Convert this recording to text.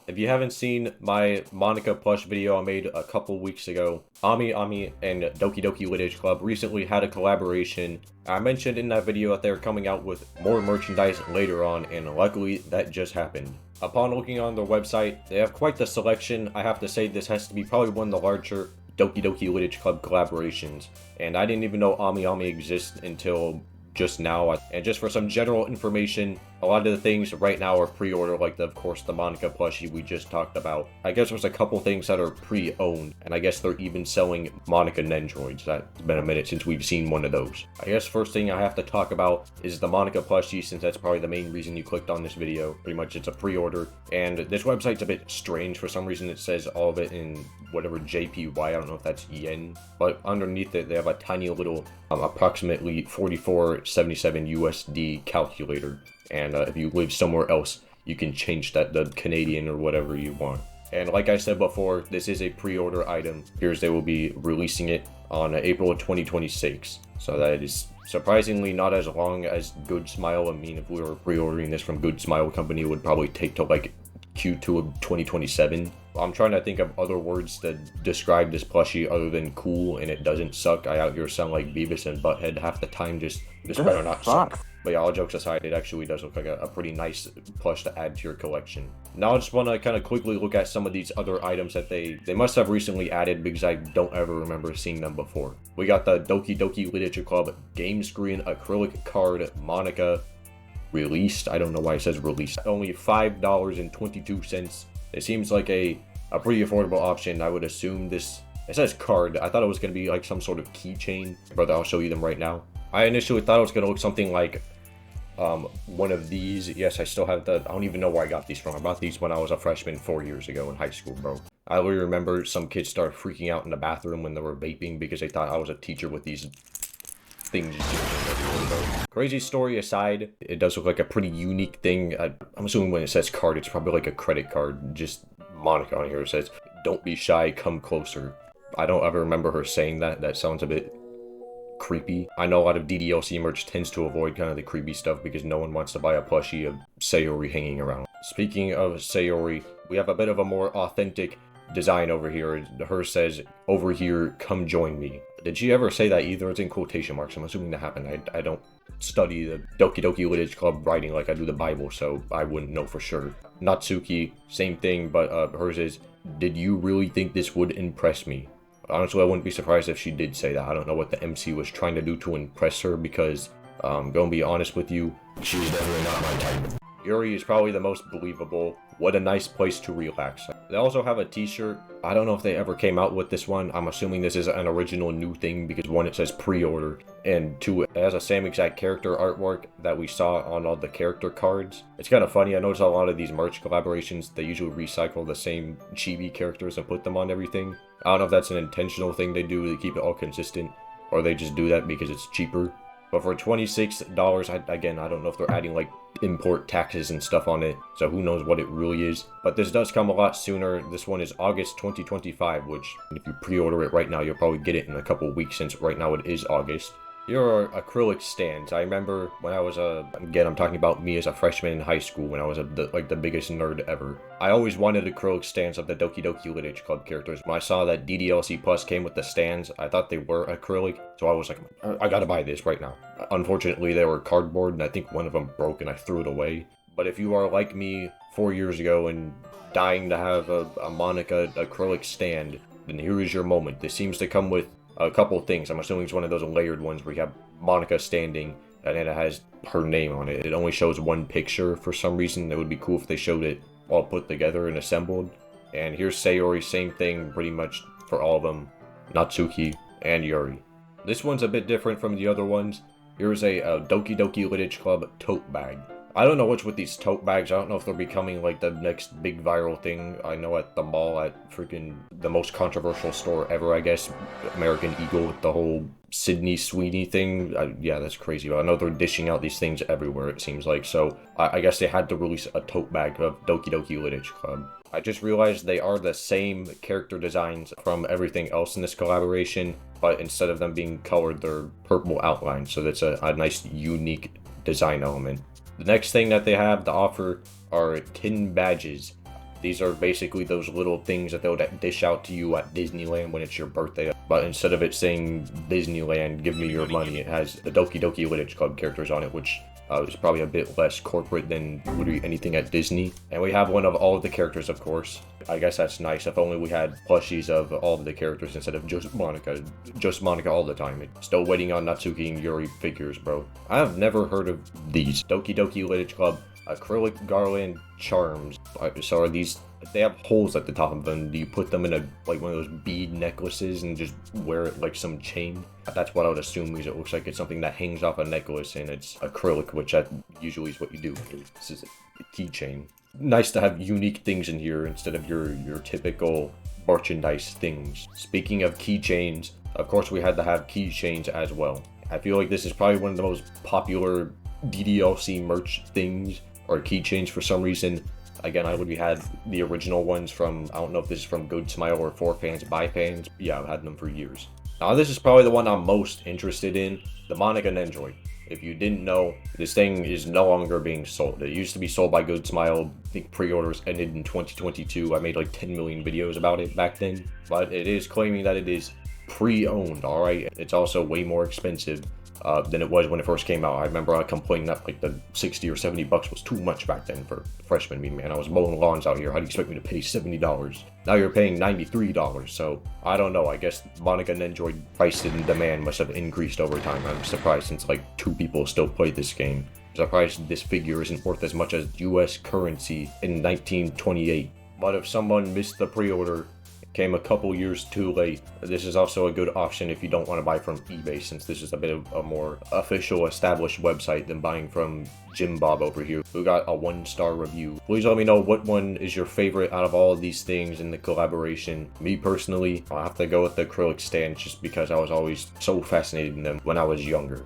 If you haven't seen my Monica plush video I made a couple weeks ago, AmiAmi and Doki Doki Litage Club recently had a collaboration. I mentioned in that video that they're coming out with more merchandise later on, and luckily that just happened. Upon looking on their website, they have quite the selection. I have to say this has to be probably one of the larger Doki Doki Litage Club collaborations, and I didn't even know AmiAmi exists until just now. And just for some general information, a lot of the things right now are pre-order, like of course the Monica plushie we just talked about. I guess there's a couple things that are pre-owned, and I guess they're even selling Monica Nendroids. That's been a minute since we've seen one of those. I guess first thing I have to talk about is the Monica plushie, since that's probably the main reason you clicked on this video. Pretty much it's a pre-order, and this website's a bit strange. For some reason it says all of it in whatever JPY, I don't know if that's yen, but underneath it they have a tiny little approximately 44.77 USD calculator, and if you live somewhere else you can change that to Canadian or whatever you want. And like I said before, this is a pre-order item. Here's they will be releasing it on April of 2026, so that is surprisingly not as long as Good Smile. I mean, if we were pre-ordering this from Good Smile company, it would probably take till like Q2 of 2027. I'm trying to think of other words to describe this plushie other than cool and it doesn't suck. I out here sound like Beavis and Butthead half the time. Just this better not suck. But yeah, all jokes aside, it actually does look like a pretty nice plush to add to your collection. Now I just want to kind of quickly look at some of these other items that they must have recently added, because I don't ever remember seeing them before. We got the Doki Doki Literature Club game screen acrylic card Monica released. I don't know why it says released. Only $5.22. It seems like a pretty affordable option. I would assume this, it says card. I thought it was going to be like some sort of keychain. Brother, I'll show you them right now. I initially thought it was going to look something like one of these. Yes, I still have the, I don't even know where I got these from. I bought these when I was a freshman 4 years ago in high school, bro. I literally remember some kids started freaking out in the bathroom when they were vaping because they thought I was a teacher with these things. Crazy story aside, it does look like a pretty unique thing. I'm assuming when it says card, it's probably like a credit card. Just Monica on here, it says, "Don't be shy, come closer." I don't ever remember her saying that. That sounds a bit creepy. I know a lot of DDLC merch tends to avoid kind of the creepy stuff because no one wants to buy a plushie of Sayori hanging around. Speaking of Sayori, we have a bit of a more authentic design over here. Hers says, "Over here, come join me." Did she ever say that either? It's in quotation marks. I'm assuming that happened. I don't study the Doki Doki Litage Club writing like I do the Bible, so I wouldn't know for sure. Natsuki, same thing, but hers is, "Did you really think this would impress me?" Honestly, I wouldn't be surprised if she did say that. I don't know what the MC was trying to do to impress her, because, gonna be honest with you, she's definitely not my type. Yuri is probably the most believable. What a nice place to relax. They also have a t-shirt. I don't know if they ever came out with this one. I'm assuming this is an original new thing because one, it says pre-order, and two, it has the same exact character artwork that we saw on all the character cards. It's kind of funny. I noticed a lot of these merch collaborations, they usually recycle the same chibi characters and put them on everything. I don't know if that's an intentional thing they do to keep it all consistent, or they just do that because it's cheaper. But for $26, again, I don't know if they're adding like import taxes and stuff on it, so who knows what it really is. But this does come a lot sooner. This one is August 2025, which if you pre-order it right now, you'll probably get it in a couple of weeks, since right now it is August. Here are acrylic stands. I remember when I was again, I'm talking about me as a freshman in high school, when I was like the biggest nerd ever. I always wanted acrylic stands of the Doki Doki Litage Club characters. When I saw that DDLC Plus came with the stands, I thought they were acrylic, so I was like, I gotta buy this right now. Unfortunately, they were cardboard, and I think one of them broke and I threw it away. But if you are like me 4 years ago and dying to have a Monica acrylic stand, then here is your moment. This seems to come with a couple of things. I'm assuming it's one of those layered ones where you have Monica standing and then it has her name on it. It only shows one picture for some reason. It would be cool if they showed it all put together and assembled. And here's Sayori, same thing pretty much for all of them. Natsuki and Yuri. This one's a bit different from the other ones. Here's a Doki Doki Litage Club tote bag. I don't know what's with these tote bags. I don't know if they're becoming like the next big viral thing. I know at the mall, at freaking the most controversial store ever, I guess, American Eagle, with the whole Sydney Sweeney thing. Yeah, that's crazy. I know they're dishing out these things everywhere, it seems like. So I guess they had to release a tote bag of Doki Doki Litage Club. I just realized they are the same character designs from everything else in this collaboration, but instead of them being colored, they're purple outlines. So that's a nice, unique design element. The next thing that they have to offer are tin badges. These are basically those little things that they'll dish out to you at Disneyland when it's your birthday. But instead of it saying Disneyland, give me your money, it has the Doki Doki Lidditch Club characters on it, which is probably a bit less corporate than would be anything at Disney. And we have one of all of the characters, of course. I guess that's nice. If only we had plushies of all of the characters instead of just Monica all the time. Still waiting on Natsuki and Yuri figures, bro. I have never heard of these. Doki Doki Lidditch Club acrylic garland charms. So are these, they have holes at the top of them. Do you put them in a like one of those bead necklaces and just wear it like some chain? That's what I would assume, because it looks like it's something that hangs off a necklace and it's acrylic, which that usually is what you do. This is a keychain. Nice to have unique things in here instead of your typical merchandise things. Speaking of keychains, of course we had to have keychains as well. I feel like this is probably one of the most popular DDLC merch things, or keychains for some reason. Again, we had the original ones from, I don't know if this is from Good Smile or For Fans By Fans. Yeah, I've had them for years. Now this is probably the one I'm most interested in, the Monica Nendroid. If you didn't know, this thing is no longer being sold. It used to be sold by Good Smile. I think pre-orders ended in 2022. I made like 10 million videos about it back then. But it is claiming that it is pre-owned, alright? It's also way more expensive than it was when it first came out. I remember I complained that like the 60 or 70 bucks was too much back then for freshman me, man. I was mowing lawns out here. How do you expect me to pay $70? Now you're paying $93, so I don't know. I guess Monica Nendroid price and demand must have increased over time. I'm surprised, since like 2 people still play this game. I'm surprised this figure isn't worth as much as US currency in 1928. But if someone missed the pre-order, came a couple years too late, this is also a good option if you don't want to buy from eBay, since this is a bit of a more official, established website than buying from Jim Bob over here, who got a 1-star review. Please let me know what one is your favorite out of all of these things in the collaboration. Me personally, I'll have to go with the acrylic stands, just because I was always so fascinated in them when I was younger.